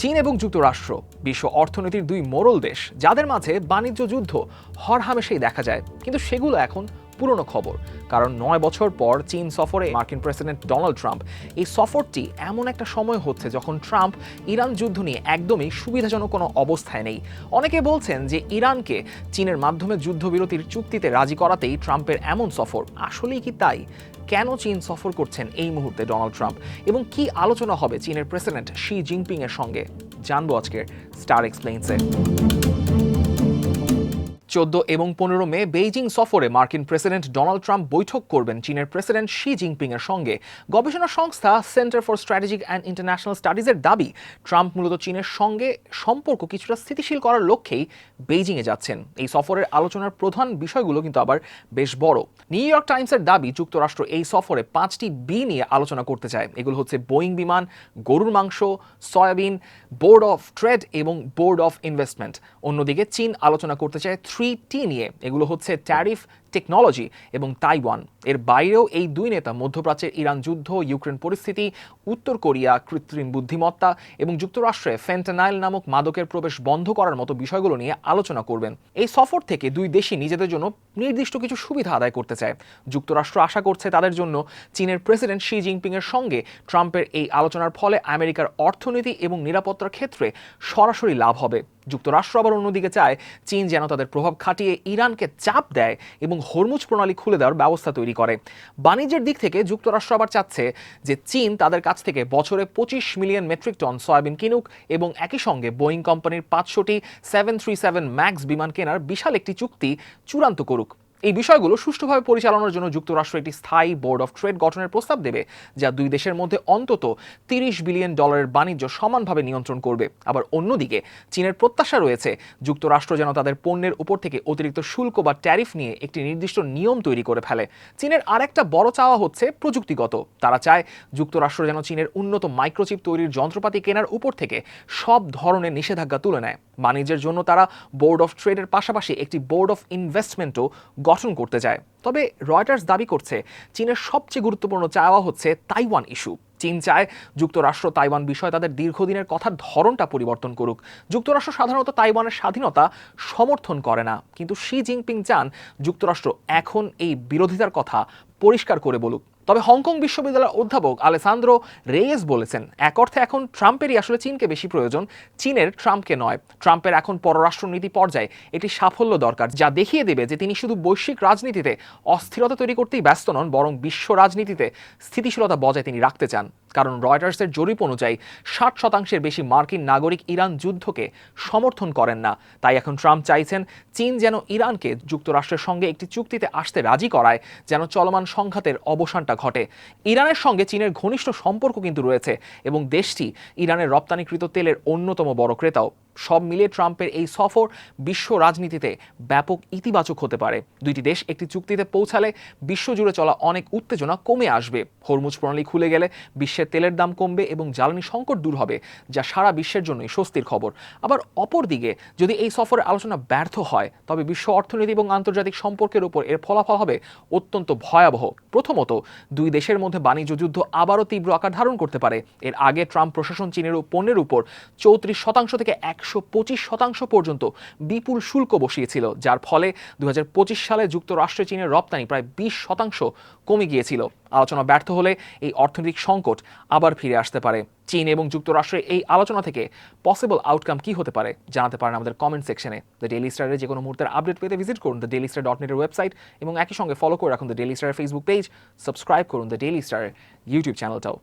চীন এবং যুক্তরাষ্ট্র বিশ্ব অর্থনীতির দুই মোড়ল দেশ, যাদের মাঝে বাণিজ্য যুদ্ধ হরহামেশাই দেখা যায়, কিন্তু সেগুলো এখন পুরনো খবর। কারণ 9 বছর পর চীন সফরে মার্কিন প্রেসিডেন্ট ডোনাল্ড ট্রাম্প, এই সফরটি এমন একটা সময় হচ্ছে যখন ট্রাম্প ইরান যুদ্ধ নিয়ে একদমই সুবিধাজনক কোনো অবস্থায় নেই। অনেকে বলছেন যে ইরানকে চীনের মাধ্যমে যুদ্ধবিরতির চুক্তিতে রাজি করাতেই ট্রাম্পের এমন সফর। আসলেই কি তাই? কেন চীন সফর করছেন এই মুহূর্তে ডোনাল্ড ট্রাম্প, এবং কি আলোচনা হবে চীনের প্রেসিডেন্ট শি জিনপিং এর সঙ্গে, জানবো আজকের স্টার এক্সপ্লেইনসে। 14 এবং 15 মে বেইজিং সফরে মার্কিন প্রেসিডেন্ট ডোনাল্ড ট্রাম্প বৈঠক করবেন চীনের প্রেসিডেন্ট শি জিনপিং এর সঙ্গে। গবেষণা সংস্থা center for strategic and international স্টাডিজের দাবি, ট্রাম্প মূলত চীনের সঙ্গে সম্পর্ক কিছুটা স্থিতিশীল করার লক্ষ্যেই বেইজিংয়ে যাচ্ছেন। এই সফরের আলোচনার প্রধান বিষয়গুলো কিন্তু আবার বেশ বড়। নিউ ইয়র্ক টাইমসের দাবি, যুক্তরাষ্ট্র এই সফরে 5টি বি নিয়ে আলোচনা করতে চায়। এগুলো হচ্ছে বোয়িং বিমান, গরুর মাংস, সয়াবিন, বোর্ড অফ ট্রেড এবং বোর্ড অফ ইনভেস্টমেন্ট। অন্যদিকে চীন আলোচনা করতে চায় 3T নিয়ে, এগুলো হচ্ছে ট্যারিফ, টেকনোলজি এবং তাইওয়ান। এর বাইরেও এই দুই নেতা মধ্যপ্রাচ্যের ইরান যুদ্ধ, ইউক্রেন পরিস্থিতি, উত্তর কোরিয়া, কৃত্রিম বুদ্ধিমত্তা এবং যুক্তরাষ্ট্রে ফেন্টানাইল নামক মাদকের প্রবেশ বন্ধ করার মতো বিষয়গুলো নিয়ে আলোচনা করবেন। এই সফর থেকে দুই দেশই নিজেদের জন্য নির্দিষ্ট কিছু সুবিধা আদায় করতে চায়। যুক্তরাষ্ট্র আশা করছে তাদের জন্য চীনের প্রেসিডেন্ট শি জিনপিং এর সঙ্গে ট্রাম্পের এই আলোচনার ফলে আমেরিকার অর্থনীতি এবং নিরাপত্তার ক্ষেত্রে সরাসরি লাভ হবে। যুক্তরাষ্ট্র আবার অন্যদিকে চায় চীন যেন তাদের প্রভাব খাটিয়ে ইরানকে চাপ দেয় এবং হরমুজ প্রণালী খুলে দেওয়ার ব্যবস্থা তৈরি করে। বাণিজ্যের দিক থেকে যুক্তরাষ্ট্র আবার চাচ্ছে যে চীন তাদের কাছ থেকে বছরে 25 মিলিয়ন মেট্রিক টন সয়াবিন কিনুক এবং একই সঙ্গে বোয়িং কোম্পানির 500টি 737 ম্যাক্স বিমান কেনার বিশাল একটি চুক্তি চূড়ান্ত করুক। এই বিষয়গুলো সুষ্ঠুভাবে পরিচালনার জন্য যুক্তরাষ্ট্র একটি স্থায়ী বোর্ড অফ ট্রেড গঠনের প্রস্তাব দেবে, যা দুই দেশের মধ্যে অন্তত $30 বিলিয়ন বাণিজ্য সমানভাবে নিয়ন্ত্রণ করবে। আবার অন্যদিকে চীনের প্রত্যাশা রয়েছে যুক্তরাষ্ট্র যেন তাদের পণ্যের উপর থেকে অতিরিক্ত শুল্ক বা ট্যারিফ নিয়ে একটি নির্দিষ্ট নিয়ম তৈরি করে ফেলে। চীনের আরেকটা বড় চাওয়া হচ্ছে প্রযুক্তিগত। তারা চায় যুক্তরাষ্ট্র যেন চীনের উন্নত মাইক্রোচিপ তৈরির যন্ত্রপাতি কেনার উপর থেকে সব ধরনের নিষেধাজ্ঞা তুলে নেয়। বাণিজ্যের জন্য তারা বোর্ড অফ ট্রেডের পাশাপাশি একটি বোর্ড অফ ইনভেস্টমেন্টও গঠন করতে চায়। তবে রয়টার্স দাবি করছে চীনের সবচেয়ে গুরুত্বপূর্ণ চাওয়া হচ্ছে তাইওয়ান ইস্যু। চীন চায় যুক্তরাষ্ট্র তাইওয়ান বিষয়ে তাদের দীর্ঘদিনের কথার ধরনটা পরিবর্তন করুক। যুক্তরাষ্ট্র সাধারণত তাইওয়ানের স্বাধীনতা সমর্থন করে না, কিন্তু শি জিনপিং চান যুক্তরাষ্ট্র এখন এই বিরোধিতার কথা পরিষ্কার করে বলুক। তবে হংকং বিশ্ববিদ্যালয়ের অধ্যাপক আলেসান্দ্রো রেয়েস বলেছেন, এক অর্থে এখন ট্রাম্পেরই আসলে চীনকে বেশি প্রয়োজন, চীনের ট্রাম্পকে নয়। ট্রাম্পের এখন পররাষ্ট্রনীতি পর্যায়ে একটি সাফল্য দরকার, যা দেখিয়ে দেবে যে তিনি শুধু বৈশ্বিক রাজনীতিতে অস্থিরতা তৈরি করতেই ব্যস্ত নন, বরং বিশ্ব রাজনীতিতে স্থিতিশীলতা বজায় তিনি রাখতে চান। কারণ রয়টার্সের জরিপ অনুযায়ী 60% বেশি মার্কিন নাগরিক ইরান যুদ্ধকে সমর্থন করেন না। তাই এখন ট্রাম্প চাইছেন চীন যেন ইরানকে যুক্তরাষ্ট্রের সঙ্গে একটি চুক্তিতে আসতে রাজি করায়, যেন চলমান সংঘাতের অবসানটা ঘটে। ইরানের সঙ্গে চীনের ঘনিষ্ঠ সম্পর্ক কিন্তু রয়েছে এবং দেশটি ইরানের রপ্তানিকৃত তেলের অন্যতম বড় ক্রেতাও। সব মিলিয়ে ট্রাম্পের এই সফর বিশ্ব রাজনীতিতে ব্যাপক ইতিবাচক হতে পারে। দুইটি দেশ একটি চুক্তিতে পৌঁছালে বিশ্বজুড়ে চলা অনেক উত্তেজনা কমে আসবে। হরমুজ প্রণালী খুলে গেলে বিশ্বের তেলের দাম কমবে এবং জ্বালানি সংকট দূর হবে, যা সারা বিশ্বের জন্যই স্বস্তির খবর। আবার অপরদিকে যদি এই সফরের আলোচনা ব্যর্থ হয়, তবে বিশ্ব অর্থনীতি এবং আন্তর্জাতিক সম্পর্কের উপর এর ফলাফল হবে অত্যন্ত ভয়াবহ। প্রথমত, দুই দেশের মধ্যে বাণিজ্য যুদ্ধ আবারও তীব্র আকার ধারণ করতে পারে। এর আগে ট্রাম্প প্রশাসন চীনের পণ্যের উপর 34% থেকে 125% পর্যন্ত বিপুল শুল্ক বসিয়েছিল, যার ফলে 2025 সালে যুক্তরাষ্ট্রে চীনের রপ্তানি প্রায় 20% কমে গিয়েছিল। আলোচনা ব্যর্থ হলে এই অর্থনৈতিক সংকট আবার ফিরে আসতে পারে। চীন এবং যুক্তরাষ্ট্রের এই আলোচনা থেকে পসিবল আউটকাম কি হতে পারে জানাতে পারেন আমাদের কমেন্ট সেকশনে। দ্য ডেইলি স্টারের যে কোনো মুহূর্তের আপডেট পেতে ভিজিট করুন দ্য ডেইলি স্টার .net এর ওয়েবসাইট এবং একই সঙ্গে ফলো করে রাখুন দ্য ডেইলি স্টারের ফেসবুক পেজ, সাবস্ক্রাইব করুন দ্য ডেইলি স্টারের ইউটিউব চ্যানেলটাও।